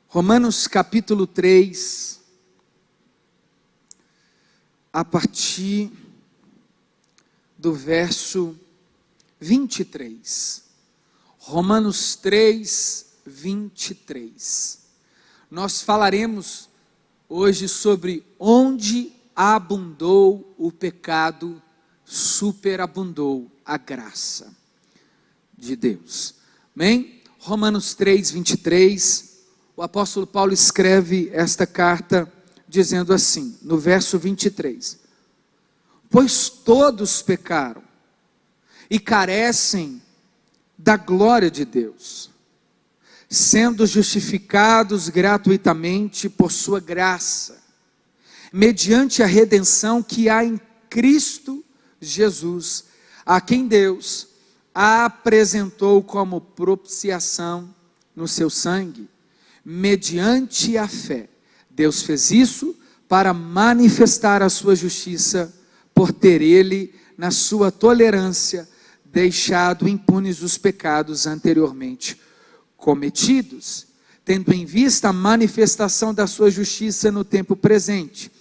Romanos capítulo 3, a partir do verso 23. Romanos 3, 23. Nós falaremos hoje sobre onde abundou o pecado, superabundou a graça de Deus. Amém? Romanos 3, 23. O apóstolo Paulo escreve esta carta dizendo assim, no verso 23. Pois todos pecaram e carecem da glória de Deus, sendo justificados gratuitamente por sua graça, mediante a redenção que há em Cristo Jesus, a quem Deus apresentou como propiciação no seu sangue. Mediante a fé, Deus fez isso para manifestar a sua justiça, por ter Ele, na sua tolerância, deixado impunes os pecados anteriormente cometidos, tendo em vista a manifestação da sua justiça no tempo presente,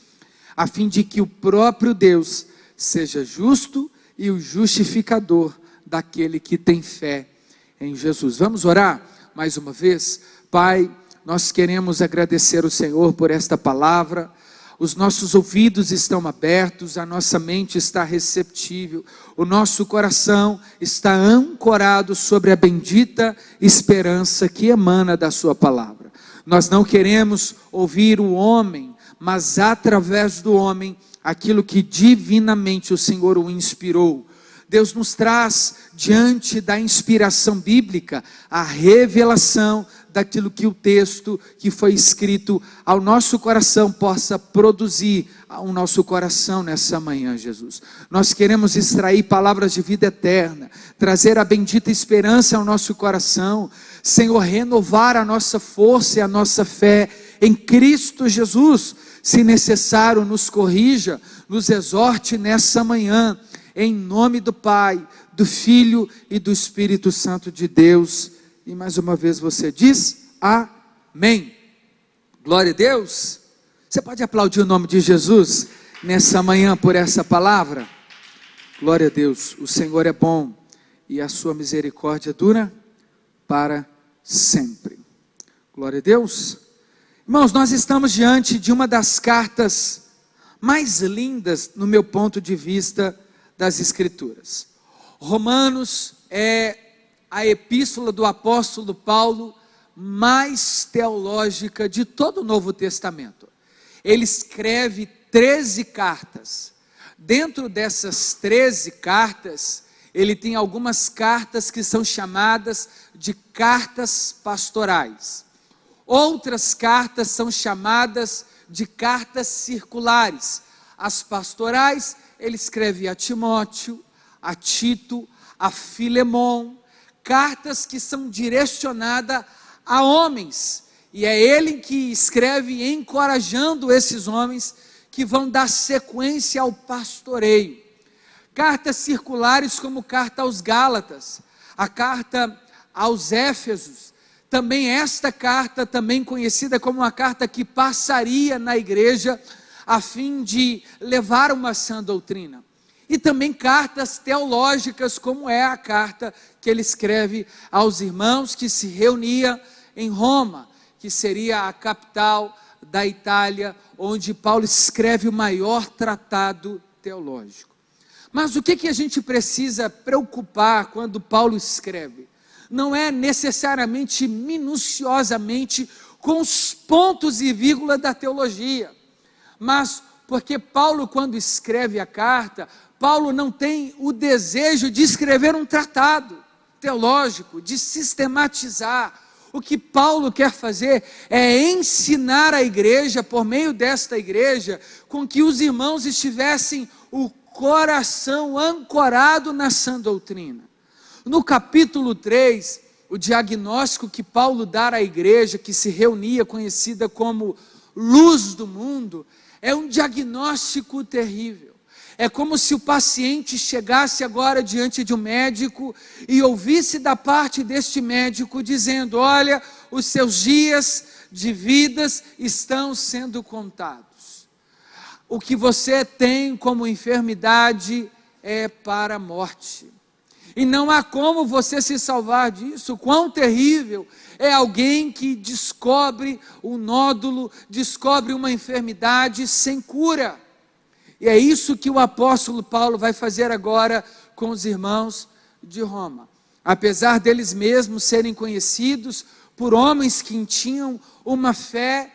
a fim de que o próprio Deus seja justo e o justificador daquele que tem fé em Jesus. Vamos orar mais uma vez? Pai, nós queremos agradecer ao Senhor por esta palavra. Os nossos ouvidos estão abertos, a nossa mente está receptível, o nosso coração está ancorado sobre a bendita esperança que emana da sua palavra. Nós não queremos ouvir o homem, mas através do homem, aquilo que divinamente o Senhor o inspirou. Deus nos traz, diante da inspiração bíblica, a revelação daquilo que o texto que foi escrito ao nosso coração possa produzir ao nosso coração nessa manhã, Jesus. Nós queremos extrair palavras de vida eterna, trazer a bendita esperança ao nosso coração, Senhor, renovar a nossa força e a nossa fé em Cristo Jesus. Se necessário, nos corrija, nos exorte nessa manhã, em nome do Pai, do Filho e do Espírito Santo de Deus. E mais uma vez você diz, amém. Glória a Deus. Você pode aplaudir o nome de Jesus nessa manhã por essa palavra? Glória a Deus, o Senhor é bom e a sua misericórdia dura para sempre. Glória a Deus. Irmãos, nós estamos diante de uma das cartas mais lindas, no meu ponto de vista, das Escrituras. Romanos é a epístola do apóstolo Paulo mais teológica de todo o Novo Testamento. Ele escreve 13 cartas. Dentro dessas 13 cartas, ele tem algumas cartas que são chamadas de cartas pastorais. Outras cartas são chamadas de cartas circulares. As pastorais, ele escreve a Timóteo, a Tito, a Filemon, cartas que são direcionadas a homens, e é ele que escreve encorajando esses homens que vão dar sequência ao pastoreio. Cartas circulares como carta aos Gálatas, a carta aos Éfesos, também esta carta, também conhecida como uma carta que passaria na igreja, a fim de levar uma sã doutrina. E também cartas teológicas, como é a carta que ele escreve aos irmãos que se reunia em Roma, que seria a capital da Itália, onde Paulo escreve o maior tratado teológico. Mas o que a gente precisa preocupar quando Paulo escreve? Não é necessariamente minuciosamente com os pontos e vírgula da teologia, mas porque Paulo, quando escreve a carta, Paulo não tem o desejo de escrever um tratado teológico, de sistematizar. O que Paulo quer fazer é ensinar a igreja, por meio desta igreja, com que os irmãos estivessem o coração ancorado na sã doutrina. No capítulo 3, o diagnóstico que Paulo dá à igreja, que se reunia, conhecida como luz do mundo, é um diagnóstico terrível. É como se o paciente chegasse agora diante de um médico e ouvisse da parte deste médico dizendo: olha, os seus dias de vidas estão sendo contados. O que você tem como enfermidade é para a morte. E não há como você se salvar disso. Quão terrível é alguém que descobre um nódulo, descobre uma enfermidade sem cura. E é isso que o apóstolo Paulo vai fazer agora com os irmãos de Roma. Apesar deles mesmos serem conhecidos por homens que tinham uma fé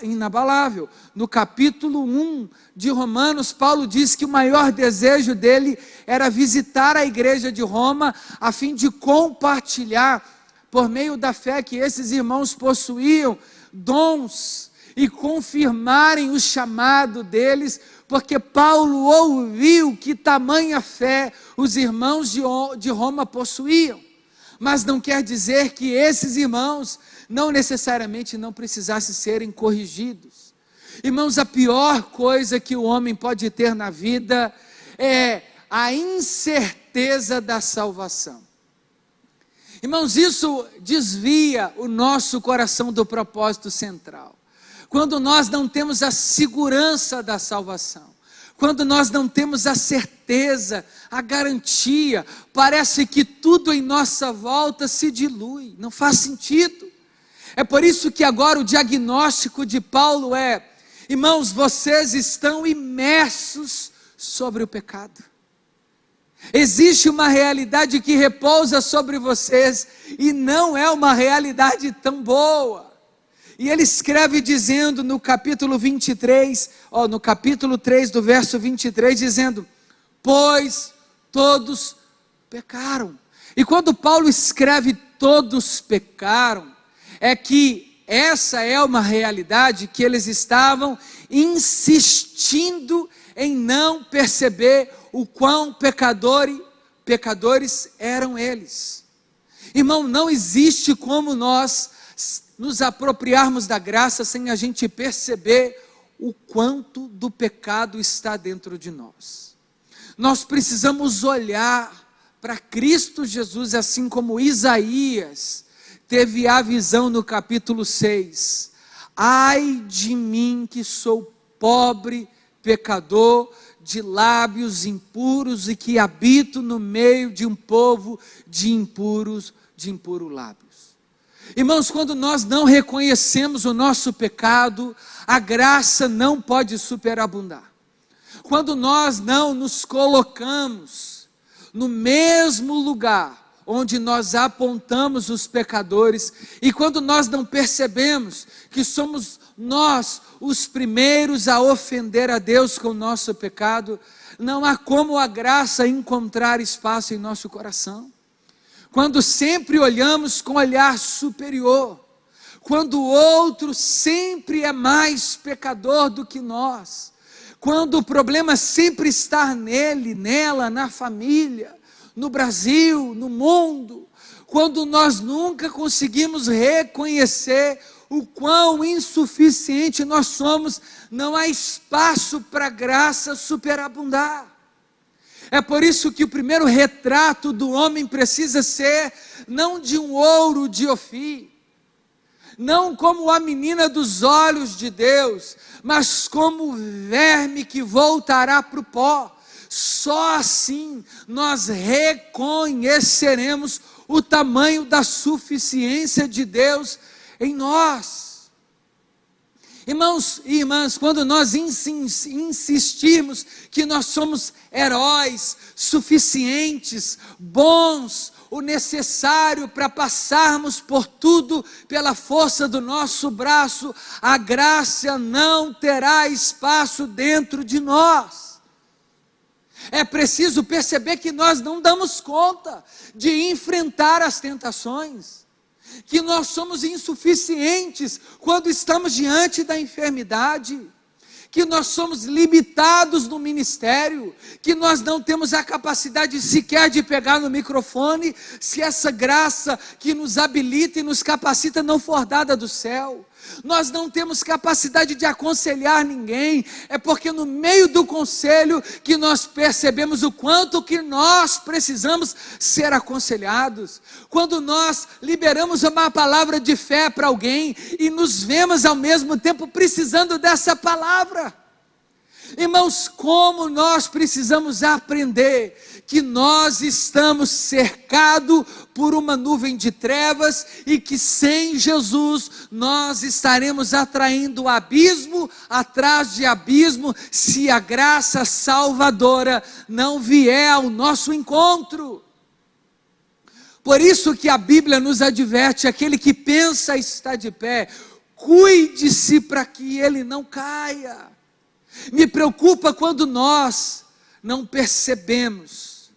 inabalável. No capítulo 1 de Romanos, Paulo diz que o maior desejo dele era visitar a igreja de Roma, a fim de compartilhar, por meio da fé que esses irmãos possuíam, dons e confirmarem o chamado deles, porque Paulo ouviu que tamanha fé os irmãos de Roma possuíam. Mas não quer dizer que esses irmãos não necessariamente não precisassem serem corrigidos. Irmãos, a pior coisa que o homem pode ter na vida é a incerteza da salvação. Irmãos, isso desvia o nosso coração do propósito central. Quando nós não temos a segurança da salvação, quando nós não temos a certeza, a garantia, parece que tudo em nossa volta se dilui, não faz sentido. É por isso que agora o diagnóstico de Paulo é: irmãos, vocês estão imersos sobre o pecado. Existe uma realidade que repousa sobre vocês e não é uma realidade tão boa. E ele escreve dizendo no capítulo 23, no capítulo 3 do verso 23, dizendo: pois todos pecaram. E quando Paulo escreve todos pecaram, é que essa é uma realidade que eles estavam insistindo em não perceber o quão pecadores eram eles. Irmão, não existe como nós nos apropriarmos da graça sem a gente perceber o quanto do pecado está dentro de nós. Nós precisamos olhar para Cristo Jesus, assim como Isaías teve a visão no capítulo 6. Ai de mim que sou pobre, pecador, de lábios impuros e que habito no meio de um povo de impuros lábios. Irmãos, quando nós não reconhecemos o nosso pecado, a graça não pode superabundar. Quando nós não nos colocamos no mesmo lugar onde nós apontamos os pecadores, e quando nós não percebemos que somos nós os primeiros a ofender a Deus com o nosso pecado, não há como a graça encontrar espaço em nosso coração. Quando sempre olhamos com olhar superior, quando o outro sempre é mais pecador do que nós, quando o problema sempre está nele, nela, na família, no Brasil, no mundo, quando nós nunca conseguimos reconhecer o quão insuficiente nós somos, não há espaço para a graça superabundar. É por isso que o primeiro retrato do homem precisa ser não de um ouro de Ofir, não como a menina dos olhos de Deus, mas como o verme que voltará para o pó. Só assim nós reconheceremos o tamanho da suficiência de Deus em nós. Irmãos e irmãs, quando nós insistirmos que nós somos heróis, suficientes, bons, o necessário para passarmos por tudo pela força do nosso braço, a graça não terá espaço dentro de nós. É preciso perceber que nós não damos conta de enfrentar as tentações, que nós somos insuficientes quando estamos diante da enfermidade, que nós somos limitados no ministério, que nós não temos a capacidade sequer de pegar no microfone, se essa graça que nos habilita e nos capacita não for dada do céu. Nós não temos capacidade de aconselhar ninguém, é porque no meio do conselho que nós percebemos o quanto que nós precisamos ser aconselhados. Quando nós liberamos uma palavra de fé para alguém e nos vemos ao mesmo tempo precisando dessa palavra. Irmãos, como nós precisamos aprender que nós estamos cercados por uma nuvem de trevas e que sem Jesus nós estaremos atraindo abismo atrás de abismo se a graça salvadora não vier ao nosso encontro. Por isso que a Bíblia nos adverte: aquele que pensa estar de pé, cuide-se para que ele não caia. Me preocupa quando nós não percebemos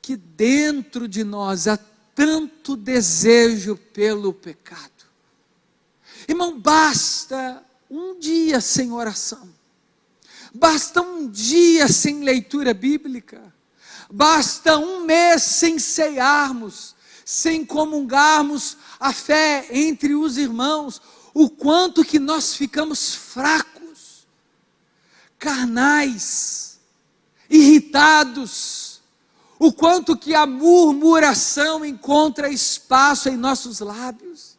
que dentro de nós há tanto desejo pelo pecado. Irmão, basta um dia sem oração, basta um dia sem leitura bíblica, basta um mês sem cearmos, sem comungarmos a fé entre os irmãos, o quanto que nós ficamos fracos, carnais, irritados, o quanto que a murmuração encontra espaço em nossos lábios.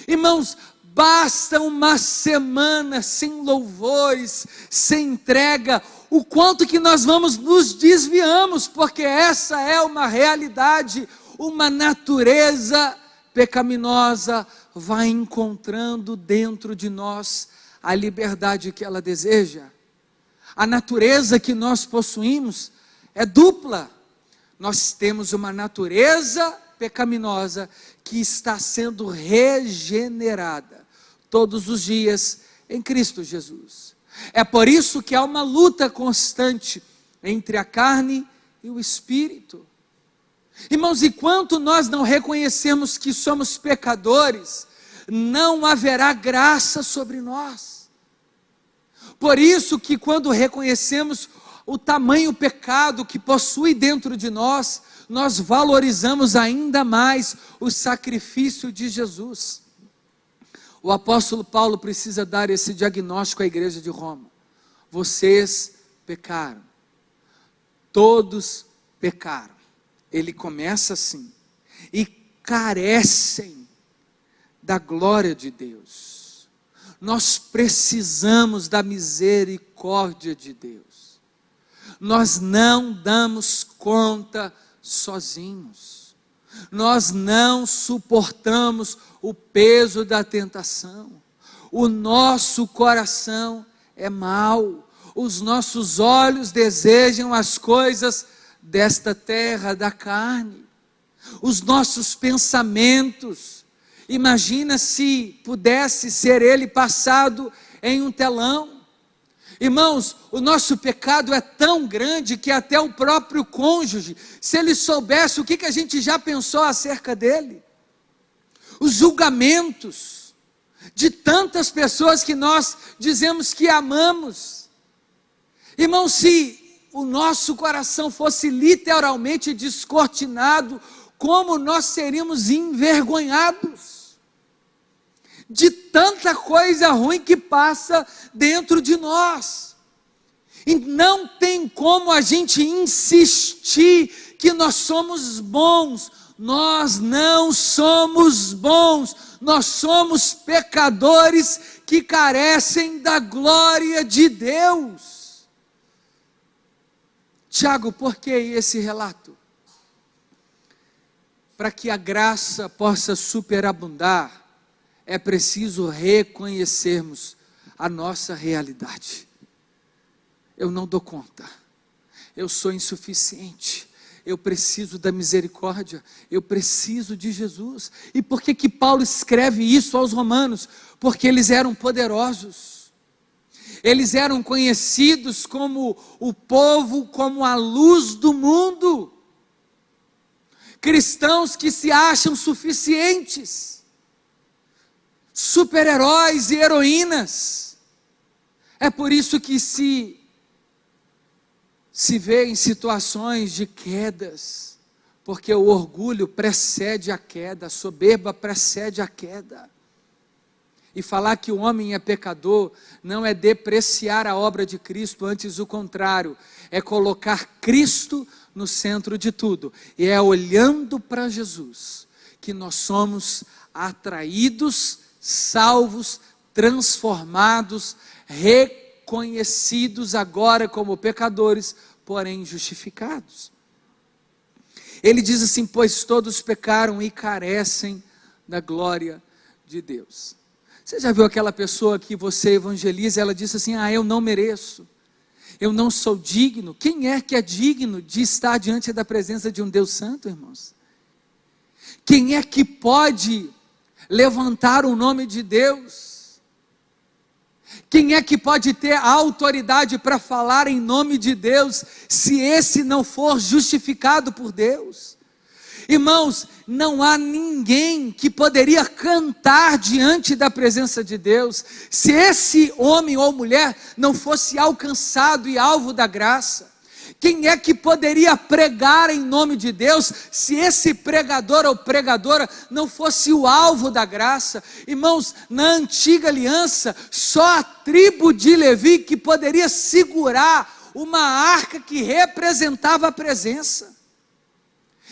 Irmãos, basta uma semana sem louvores, sem entrega, o quanto que nós nos desviamos, porque essa é uma realidade, uma natureza pecaminosa vai encontrando dentro de nós a liberdade que ela deseja. A natureza que nós possuímos é dupla. Nós temos uma natureza pecaminosa que está sendo regenerada todos os dias em Cristo Jesus. É por isso que há uma luta constante entre a carne e o espírito. Irmãos, enquanto nós não reconhecemos que somos pecadores, não haverá graça sobre nós. Por isso que quando reconhecemos o tamanho pecado que possui dentro de nós, nós valorizamos ainda mais o sacrifício de Jesus. O apóstolo Paulo precisa dar esse diagnóstico à igreja de Roma: vocês pecaram, todos pecaram. Ele começa assim: e carecem da glória de Deus. Nós precisamos da misericórdia de Deus. Nós não damos conta sozinhos. Nós não suportamos o peso da tentação. O nosso coração é mau. Os nossos olhos desejam as coisas desta terra, da carne. Os nossos pensamentos, imagina se pudesse ser ele passado em um telão. Irmãos, o nosso pecado é tão grande que até o próprio cônjuge, se ele soubesse o que a gente já pensou acerca dele, os julgamentos de tantas pessoas que nós dizemos que amamos. Irmãos, se o nosso coração fosse literalmente descortinado, como nós seríamos envergonhados de tanta coisa ruim que passa dentro de nós. E não tem como a gente insistir que nós somos bons. Nós não somos bons. Nós somos pecadores que carecem da glória de Deus. Tiago, por que esse relato? Para que a graça possa superabundar, é preciso reconhecermos a nossa realidade. Eu não dou conta, eu sou insuficiente, eu preciso da misericórdia, eu preciso de Jesus. E por que Paulo escreve isso aos romanos? Porque eles eram poderosos, eles eram conhecidos como o povo, como a luz do mundo, cristãos que se acham suficientes, super-heróis e heroínas. É por isso que se vê em situações de quedas, porque o orgulho precede a queda, a soberba precede a queda. E falar que o homem é pecador não é depreciar a obra de Cristo, antes o contrário, é colocar Cristo no centro de tudo. E é olhando para Jesus que nós somos atraídos, salvos, transformados, reconhecidos agora como pecadores, porém justificados. Ele diz assim: pois todos pecaram e carecem da glória de Deus. Você já viu aquela pessoa que você evangeliza, ela diz assim: eu não mereço, eu não sou digno. Quem é que é digno de estar diante da presença de um Deus santo, irmãos? Quem é que pode levantar o nome de Deus? Quem é que pode ter a autoridade para falar em nome de Deus, se esse não for justificado por Deus? Irmãos, não há ninguém que poderia cantar diante da presença de Deus, se esse homem ou mulher não fosse alcançado e alvo da graça. Quem é que poderia pregar em nome de Deus, se esse pregador ou pregadora não fosse o alvo da graça? Irmãos, na antiga aliança, só a tribo de Levi que poderia segurar uma arca que representava a presença.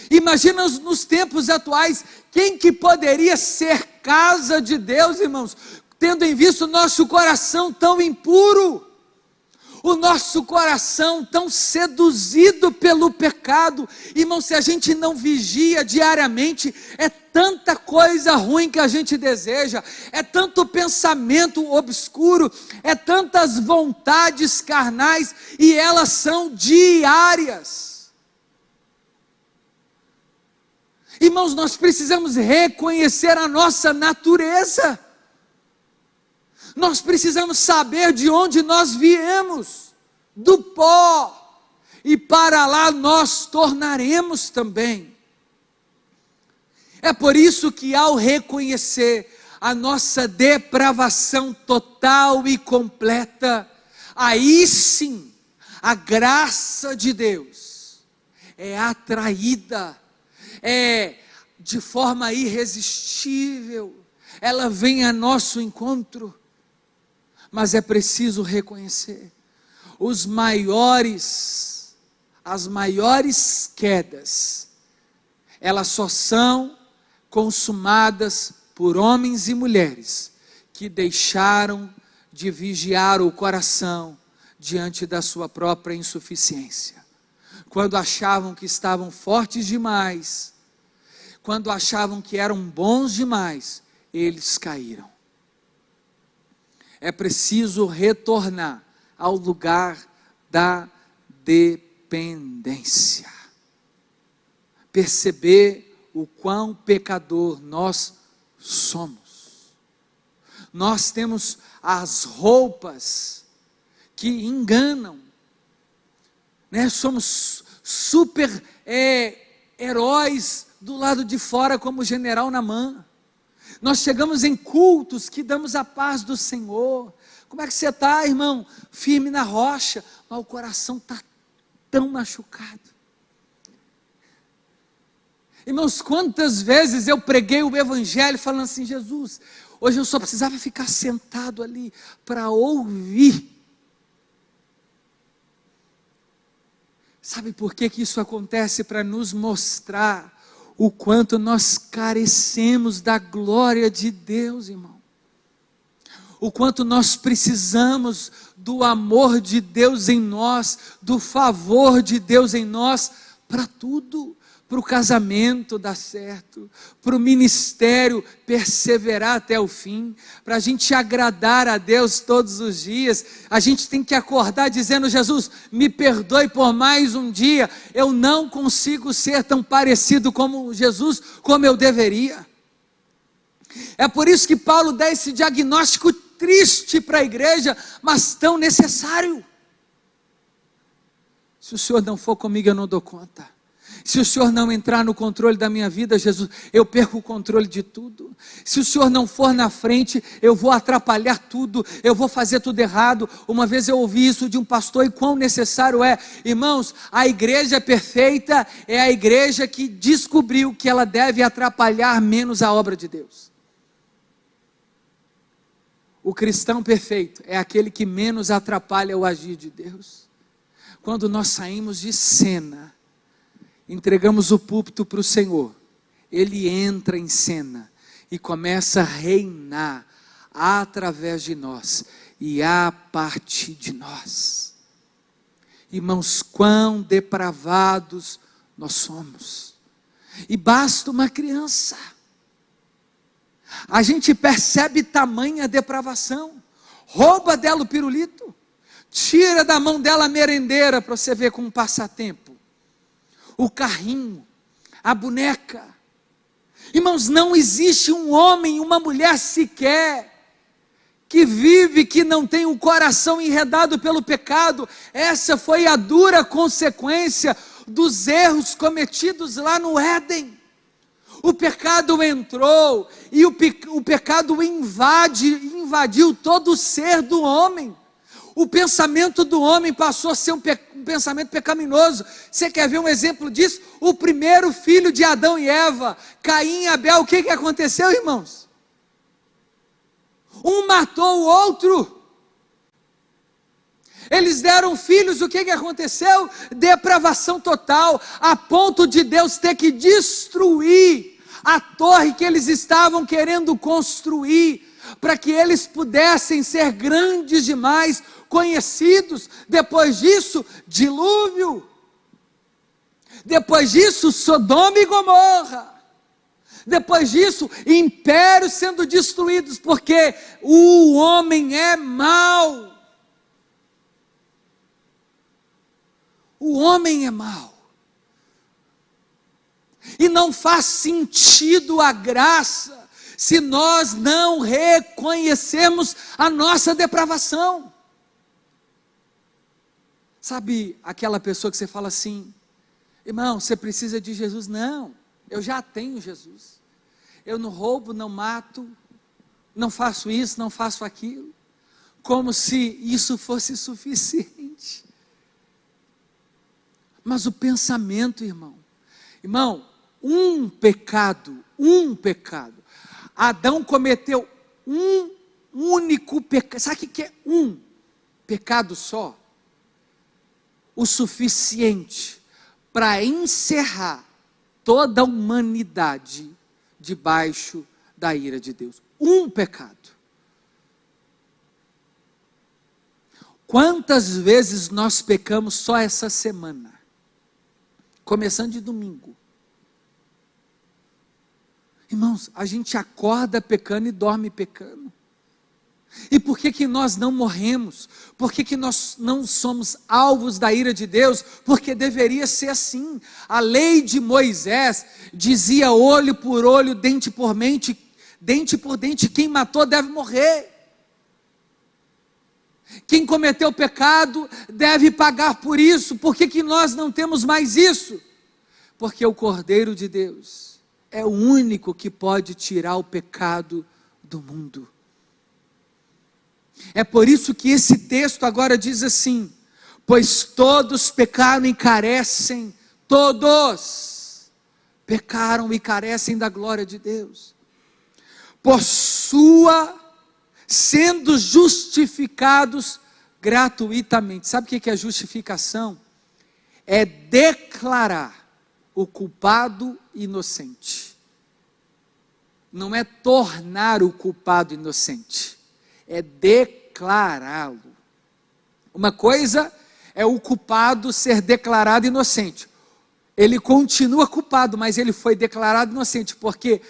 Imagina nos tempos atuais, quem que poderia ser casa de Deus, irmãos, tendo em vista o nosso coração tão impuro, o nosso coração tão seduzido pelo pecado. Irmão, se a gente não vigia diariamente, é tanta coisa ruim que a gente deseja, é tanto pensamento obscuro, é tantas vontades carnais, e elas são diárias. Irmãos, nós precisamos reconhecer a nossa natureza. Nós precisamos saber de onde nós viemos, do pó, e para lá nós tornaremos também. É por isso que, ao reconhecer a nossa depravação total e completa, aí sim, a graça de Deus é atraída, de forma irresistível, ela vem a nosso encontro. Mas é preciso reconhecer, as maiores quedas, elas só são consumadas por homens e mulheres que deixaram de vigiar o coração diante da sua própria insuficiência. Quando achavam que estavam fortes demais, quando achavam que eram bons demais, eles caíram. É preciso retornar ao lugar da dependência. Perceber o quão pecador nós somos. Nós temos as roupas que enganam, né? Somos super heróis do lado de fora, como o general Naamã. Nós chegamos em cultos que damos a paz do Senhor. Como é que você está, irmão? Firme na rocha, mas o coração está tão machucado. Irmãos, quantas vezes eu preguei o evangelho falando assim: Jesus, hoje eu só precisava ficar sentado ali para ouvir. Sabe por que isso acontece? Para nos mostrar o quanto nós carecemos da glória de Deus, irmão. O quanto nós precisamos do amor de Deus em nós, do favor de Deus em nós, para tudo. Para o casamento dar certo, para o ministério perseverar até o fim, para a gente agradar a Deus todos os dias. A gente tem que acordar dizendo: Jesus, me perdoe por mais um dia, eu não consigo ser tão parecido como Jesus, como eu deveria. É por isso que Paulo dá esse diagnóstico triste para a igreja, mas tão necessário. Se o Senhor não for comigo, eu não dou conta. Se o Senhor não entrar no controle da minha vida, Jesus, eu perco o controle de tudo. Se o Senhor não for na frente, eu vou atrapalhar tudo, eu vou fazer tudo errado. Uma vez eu ouvi isso de um pastor, e quão necessário é. Irmãos, a igreja perfeita é a igreja que descobriu que ela deve atrapalhar menos a obra de Deus. O cristão perfeito é aquele que menos atrapalha o agir de Deus. Quando nós saímos de cena, entregamos o púlpito para o Senhor, Ele entra em cena e começa a reinar através de nós e a partir de nós. Irmãos, quão depravados nós somos. E basta uma criança, a gente percebe tamanha depravação, rouba dela o pirulito, tira da mão dela a merendeira, para você ver como passatempo, o carrinho, a boneca. Irmãos, não existe um homem, uma mulher sequer, que vive, que não tem o coração enredado pelo pecado. Essa foi a dura consequência dos erros cometidos lá no Éden. O pecado entrou, e o pecado invadiu todo o ser do homem. O pensamento do homem passou a ser um pensamento pecaminoso. Você quer ver um exemplo disso? O primeiro filho de Adão e Eva, Caim e Abel, o que aconteceu, irmãos? Um matou o outro. Eles deram filhos, o que aconteceu? Depravação total, a ponto de Deus ter que destruir a torre que eles estavam querendo construir, para que eles pudessem ser grandes demais, conhecidos. Depois disso, dilúvio. Depois disso, Sodoma e Gomorra. Depois disso, impérios sendo destruídos, porque o homem é mau. O homem é mau. E não faz sentido a graça, se nós não reconhecermos a nossa depravação. Sabe aquela pessoa que você fala assim: irmão, você precisa de Jesus? Não, eu já tenho Jesus. Eu não roubo, não mato, não faço isso, não faço aquilo. Como se isso fosse suficiente. Mas o pensamento, irmão, um pecado. Adão cometeu um único pecado. Sabe o que é um pecado só? O suficiente para encerrar toda a humanidade debaixo da ira de Deus. Um pecado. Quantas vezes nós pecamos só essa semana? Começando de domingo. Irmãos, a gente acorda pecando e dorme pecando. E por que nós não morremos? Por que nós não somos alvos da ira de Deus? Porque deveria ser assim. A lei de Moisés dizia olho por olho, dente por dente, quem matou deve morrer. Quem cometeu pecado deve pagar por isso. Por que nós não temos mais isso? Porque o Cordeiro de Deus é o único que pode tirar o pecado do mundo. É por isso que esse texto agora diz assim: pois todos pecaram e carecem, todos pecaram e carecem da glória de Deus, sendo justificados gratuitamente. Sabe o que é justificação? É declarar o culpado inocente. Não é tornar o culpado inocente, é declará-lo. Uma coisa é o culpado ser declarado inocente. Ele continua culpado, mas ele foi declarado inocente, porque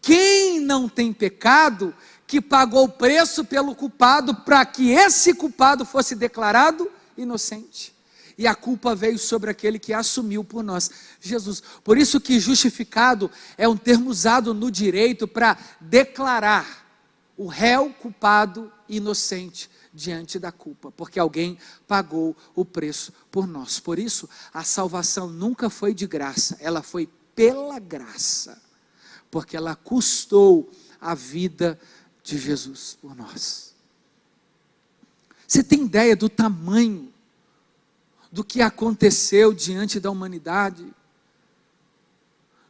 quem não tem pecado, que pagou o preço pelo culpado, para que esse culpado fosse declarado inocente. E a culpa veio sobre aquele que assumiu por nós, Jesus. Por isso que justificado é um termo usado no direito para declarar o réu culpado inocente diante da culpa, porque alguém pagou o preço por nós. Por isso, a salvação nunca foi de graça, ela foi pela graça, porque ela custou a vida de Jesus por nós. Você tem ideia do tamanho do que aconteceu diante da humanidade?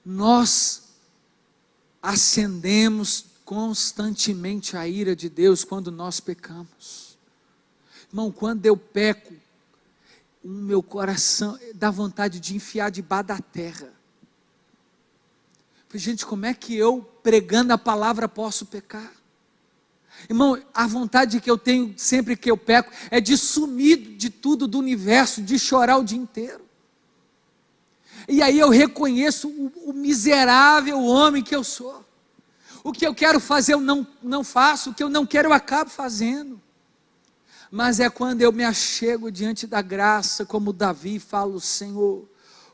Nós ascendemos constantemente a ira de Deus quando nós pecamos. Irmão, quando eu peco, o meu coração dá vontade de enfiar debaixo da terra. Gente, como é que eu, pregando a palavra, posso pecar? Irmão, a vontade que eu tenho sempre que eu peco é de sumir de tudo do universo, de chorar o dia inteiro. E aí eu reconheço o miserável homem que eu sou. O que eu quero fazer eu não faço, o que eu não quero eu acabo fazendo. Mas é quando eu me achego diante da graça, como Davi fala: Senhor,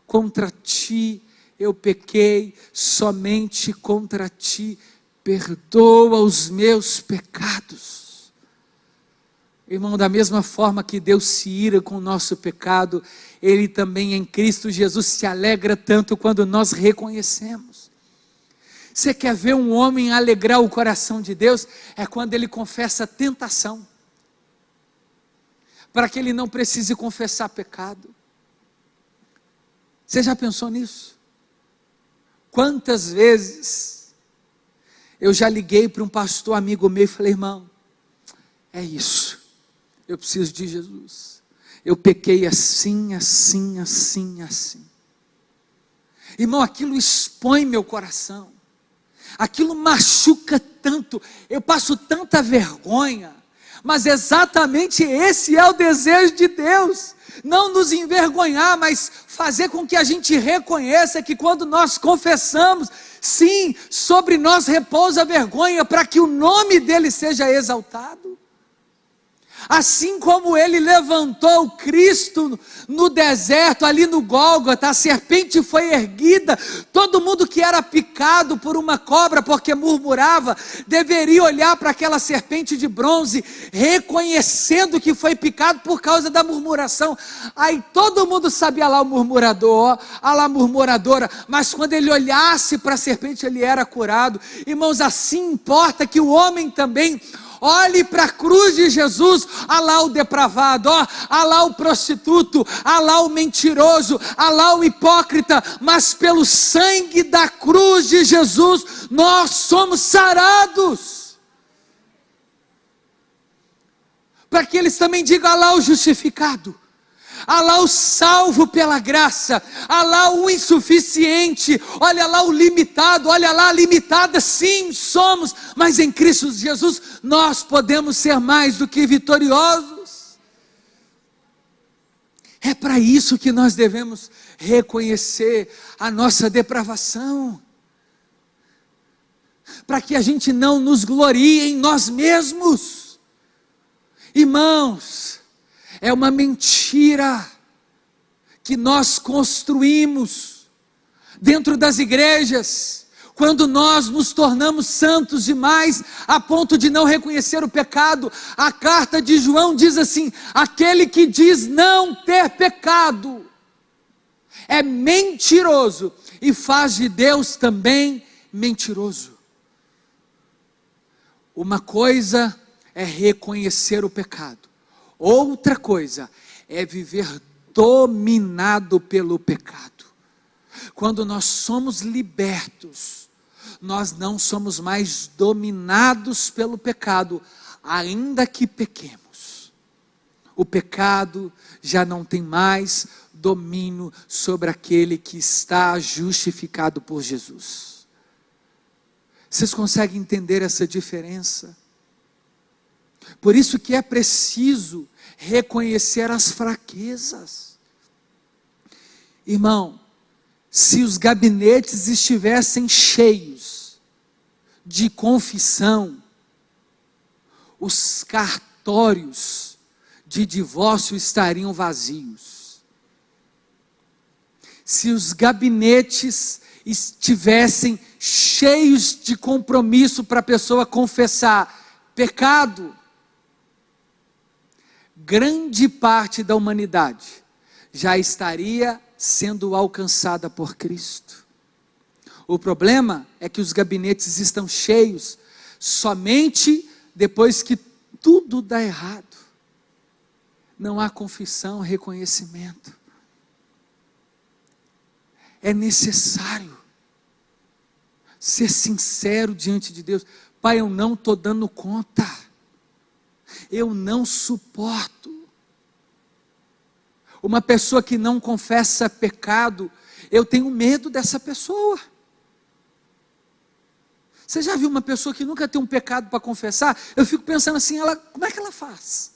contra ti eu pequei, somente contra ti, perdoa os meus pecados. Irmão, da mesma forma que Deus se ira com o nosso pecado, Ele também em Cristo Jesus se alegra tanto quando nós reconhecemos. Você quer ver um homem alegrar o coração de Deus? É quando ele confessa tentação, para que ele não precise confessar pecado. Você já pensou nisso? Quantas vezes eu já liguei para um pastor amigo meu e falei: irmão, é isso, eu preciso de Jesus, eu pequei assim, assim, assim, assim. Irmão, aquilo expõe meu coração, aquilo machuca tanto, eu passo tanta vergonha, mas exatamente esse é o desejo de Deus, não nos envergonhar, mas fazer com que a gente reconheça que quando nós confessamos, sim, sobre nós repousa a vergonha, para que o nome dele seja exaltado. Assim como ele levantou Cristo no deserto, ali no Gólgota, a serpente foi erguida, todo mundo que era picado por uma cobra porque murmurava, deveria olhar para aquela serpente de bronze, reconhecendo que foi picado por causa da murmuração. Aí todo mundo sabia lá o murmurador, a lá a murmuradora, mas quando ele olhasse para a serpente, ele era curado. Irmãos, assim importa que o homem também olhe para a cruz de Jesus. Há lá o depravado, há lá o prostituto, há lá o mentiroso, há lá o hipócrita, mas pelo sangue da cruz de Jesus, nós somos sarados, para que eles também digam: há lá o justificado, há lá o salvo pela graça, há lá o insuficiente, olha lá o limitado, olha lá a limitada. Sim, somos, mas em Cristo Jesus nós podemos ser mais do que vitoriosos. É para isso que nós devemos reconhecer a nossa depravação, para que a gente não nos glorie em nós mesmos. Irmãos, é uma mentira que nós construímos dentro das igrejas, quando nós nos tornamos santos demais, a ponto de não reconhecer o pecado. A carta de João diz assim: aquele que diz não ter pecado, é mentiroso, e faz de Deus também mentiroso. Uma coisa é reconhecer o pecado, outra coisa é viver dominado pelo pecado. Quando nós somos libertos, nós não somos mais dominados pelo pecado, ainda que pequemos. O pecado já não tem mais domínio sobre aquele que está justificado por Jesus. Vocês conseguem entender essa diferença? Por isso que é preciso reconhecer as fraquezas. Irmão, se os gabinetes estivessem cheios de confissão, os cartórios de divórcio estariam vazios. Se os gabinetes estivessem cheios de compromisso para a pessoa confessar pecado, grande parte da humanidade já estaria sendo alcançada por Cristo. O problema é que os gabinetes estão cheios somente depois que tudo dá errado. Não há confissão, reconhecimento. É necessário ser sincero diante de Deus. Pai, eu não estou dando conta, eu não suporto. Uma pessoa que não confessa pecado, eu tenho medo dessa pessoa. Você já viu uma pessoa que nunca tem um pecado para confessar? Eu fico pensando assim, como é que ela faz?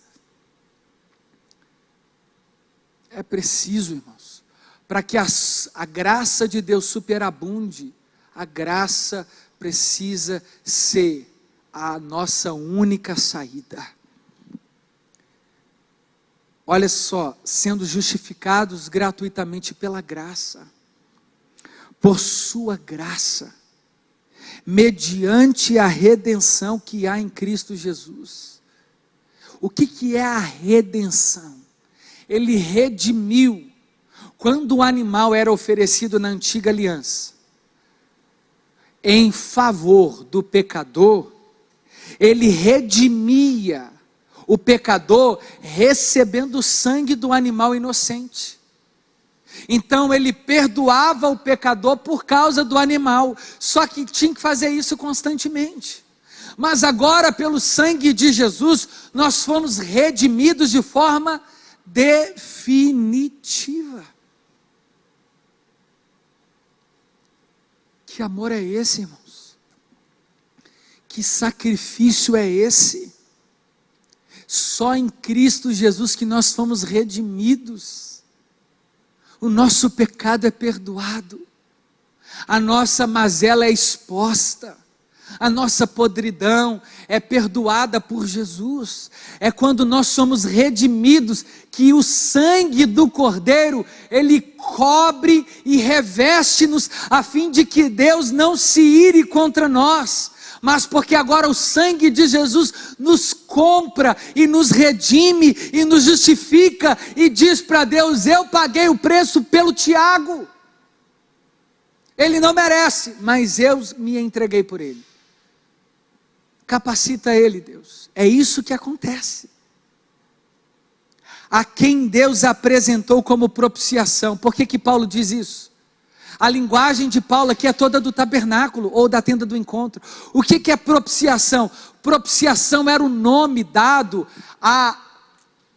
É preciso, irmãos, para que a graça de Deus superabunde, a graça precisa ser a nossa única saída. Olha só, sendo justificados gratuitamente pela graça, por sua graça, mediante a redenção que há em Cristo Jesus. O que é a redenção? Ele redimiu. Quando o animal era oferecido na antiga aliança, em favor do pecador, ele redimia o pecador recebendo o sangue do animal inocente. Então ele perdoava o pecador por causa do animal, só que tinha que fazer isso constantemente. Mas agora, pelo sangue de Jesus, nós fomos redimidos de forma definitiva. Que amor é esse, irmãos? Que sacrifício é esse? Só em Cristo Jesus que nós fomos redimidos. O nosso pecado é perdoado. A nossa mazela é exposta. A nossa podridão é perdoada por Jesus. É quando nós somos redimidos que o sangue do Cordeiro, ele cobre e reveste-nos, a fim de que Deus não se ire contra nós, mas porque agora o sangue de Jesus nos compra e nos redime e nos justifica e diz para Deus: eu paguei o preço pelo Tiago, ele não merece, mas eu me entreguei por ele. Capacita ele, Deus. É isso que acontece. A quem Deus apresentou como propiciação. Por que Paulo diz isso? A linguagem de Paulo aqui é toda do tabernáculo ou da tenda do encontro. O que é propiciação? Propiciação era o nome dado à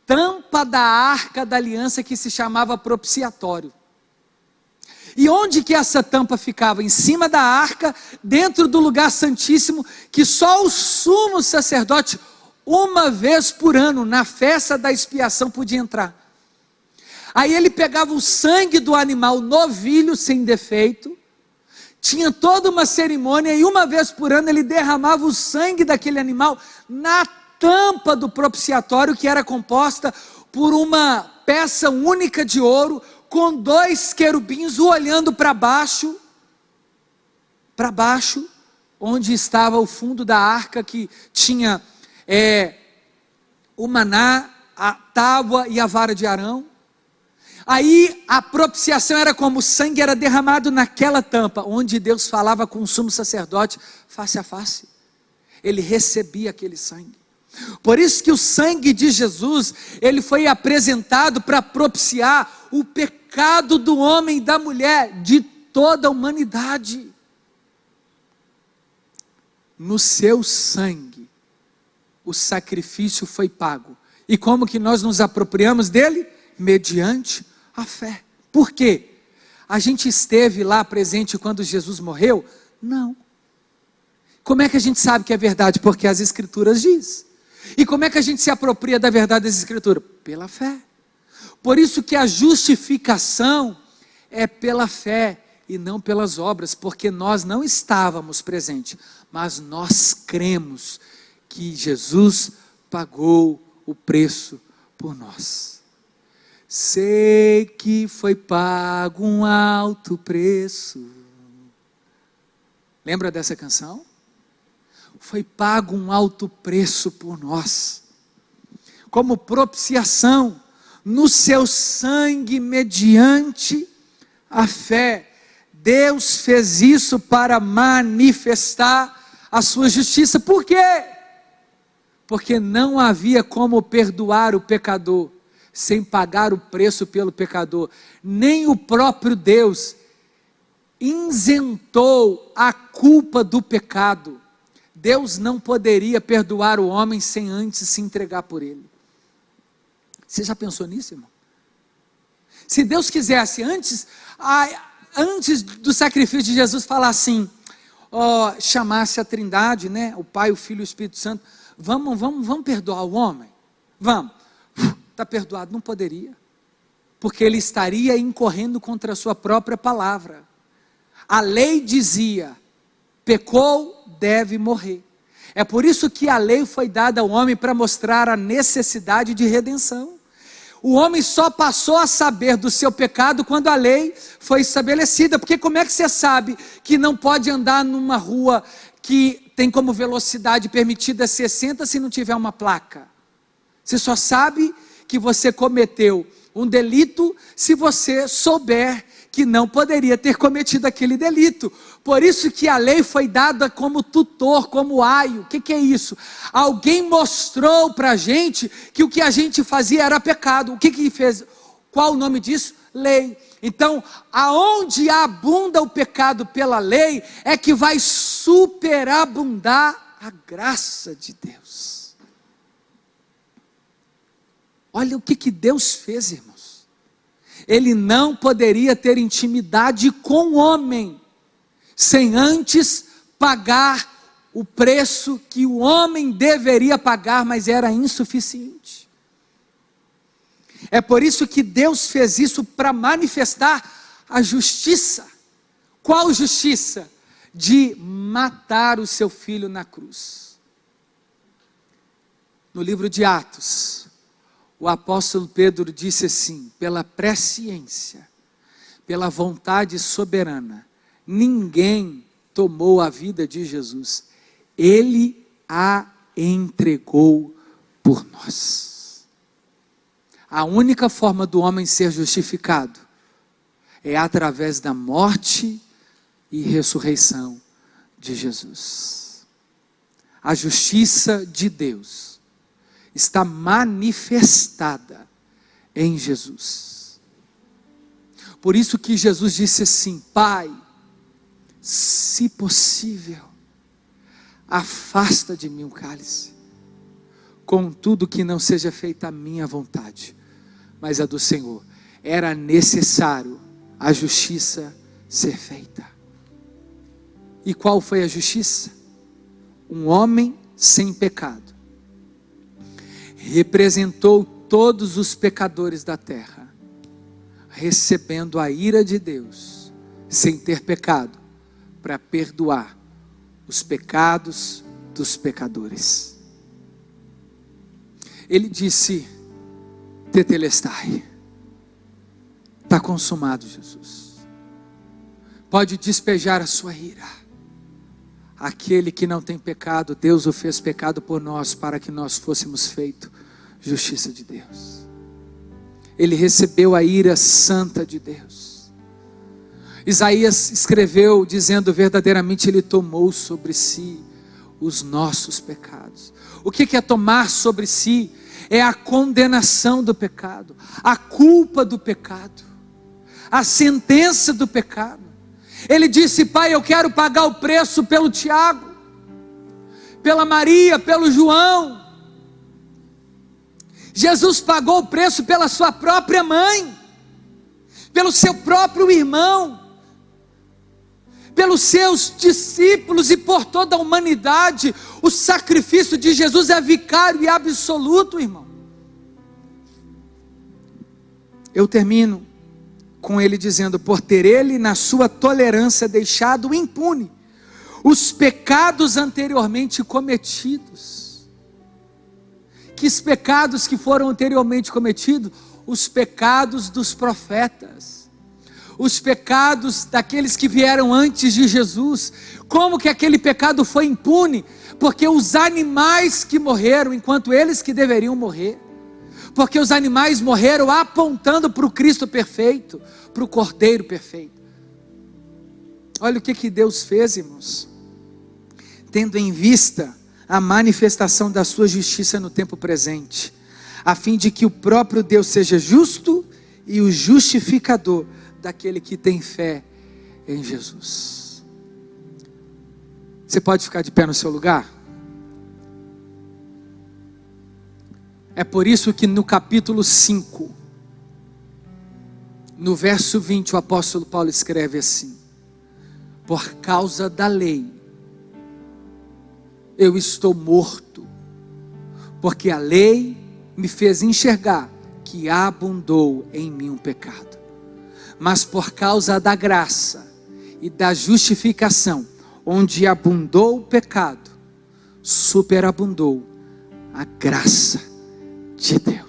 tampa da arca da aliança que se chamava propiciatório. E onde que essa tampa ficava? Em cima da arca, dentro do lugar santíssimo, que só o sumo sacerdote, uma vez por ano, na festa da expiação, podia entrar. Aí ele pegava o sangue do animal novilho, sem defeito, tinha toda uma cerimônia, e uma vez por ano ele derramava o sangue daquele animal na tampa do propiciatório, que era composta por uma peça única de ouro, com 2 querubins olhando para baixo, onde estava o fundo da arca, que tinha o maná, a tábua e a vara de Arão. Aí a propiciação era como o sangue era derramado naquela tampa, onde Deus falava com o sumo sacerdote face a face. Ele recebia aquele sangue. Por isso que o sangue de Jesus, ele foi apresentado para propiciar o pecado do homem e da mulher, de toda a humanidade. No seu sangue, o sacrifício foi pago. E como que nós nos apropriamos dele? Mediante a fé. Por quê? A gente esteve lá presente quando Jesus morreu? Não. Como é que a gente sabe que é verdade? Porque as Escrituras dizem. E como é que a gente se apropria da verdade das Escrituras? Pela fé. Por isso que a justificação é pela fé e não pelas obras, porque nós não estávamos presentes, mas nós cremos que Jesus pagou o preço por nós. Sei que foi pago um alto preço. Lembra dessa canção? Foi pago um alto preço por nós, como propiciação, no seu sangue, mediante a fé. Deus fez isso para manifestar a sua justiça. Por quê? Porque não havia como perdoar o pecador sem pagar o preço pelo pecador. Nem o próprio Deus isentou a culpa do pecado, Deus não poderia perdoar o homem sem antes se entregar por ele. Você já pensou nisso, irmão? Se Deus quisesse, antes do sacrifício de Jesus, falar assim, chamasse a Trindade, né? O Pai, o Filho e o Espírito Santo, vamos perdoar o homem? Vamos. Está perdoado? Não poderia. Porque ele estaria incorrendo contra a sua própria palavra. A lei dizia, pecou, deve morrer. É por isso que a lei foi dada ao homem para mostrar a necessidade de redenção. O homem só passou a saber do seu pecado quando a lei foi estabelecida. Porque como é que você sabe que não pode andar numa rua que tem como velocidade permitida 60 se não tiver uma placa? Você só sabe que você cometeu um delito se você souber que não poderia ter cometido aquele delito. Por isso que a lei foi dada como tutor, como aio. O que é isso? Alguém mostrou para a gente que o que a gente fazia era pecado. O que fez? Qual o nome disso? Lei. Então, aonde abunda o pecado pela lei, é que vai superabundar a graça de Deus. Olha o que Deus fez, irmãos. Ele não poderia ter intimidade com o homem, sem antes pagar o preço que o homem deveria pagar, mas era insuficiente. É por isso que Deus fez isso para manifestar a justiça. Qual justiça? De matar o seu filho na cruz. No livro de Atos, o apóstolo Pedro disse assim, pela presciência, pela vontade soberana, ninguém tomou a vida de Jesus, ele a entregou por nós. A única forma do homem ser justificado é através da morte e ressurreição de Jesus. A justiça de Deus está manifestada em Jesus. Por isso que Jesus disse assim, Pai, se possível, afasta de mim o cálice, contudo que não seja feita a minha vontade, mas a do Senhor. Era necessário a justiça ser feita. E qual foi a justiça? Um homem sem pecado representou todos os pecadores da terra, recebendo a ira de Deus, sem ter pecado, para perdoar os pecados dos pecadores. Ele disse, tetelestai, está consumado, Jesus. Pode despejar a sua ira. Aquele que não tem pecado, Deus o fez pecado por nós, para que nós fôssemos feitos justiça de Deus. Ele recebeu a ira santa de Deus. Isaías escreveu dizendo, verdadeiramente ele tomou sobre si os nossos pecados. O que é tomar sobre si? É a condenação do pecado, a culpa do pecado, a sentença do pecado. Ele disse, Pai, eu quero pagar o preço pelo Tiago, pela Maria, pelo João. Jesus pagou o preço pela sua própria mãe, pelo seu próprio irmão, pelos seus discípulos e por toda a humanidade. O sacrifício de Jesus é vicário e absoluto, irmão. Eu termino com ele dizendo, por ter ele na sua tolerância deixado impune os pecados anteriormente cometidos. Que pecados que foram anteriormente cometidos? Os pecados dos profetas, os pecados daqueles que vieram antes de Jesus. Como que aquele pecado foi impune? Porque os animais que morreram, enquanto eles que deveriam morrer, porque os animais morreram apontando para o Cristo perfeito, para o Cordeiro perfeito. Olha o que Deus fez, irmãos, tendo em vista a manifestação da sua justiça no tempo presente, a fim de que o próprio Deus seja justo e o justificador daquele que tem fé em Jesus. Você pode ficar de pé no seu lugar? É por isso que no capítulo 5, no verso 20, o apóstolo Paulo escreve assim: por causa da lei, eu estou morto, porque a lei me fez enxergar que abundou em mim um pecado. Mas por causa da graça e da justificação, onde abundou o pecado, superabundou a graça de Deus.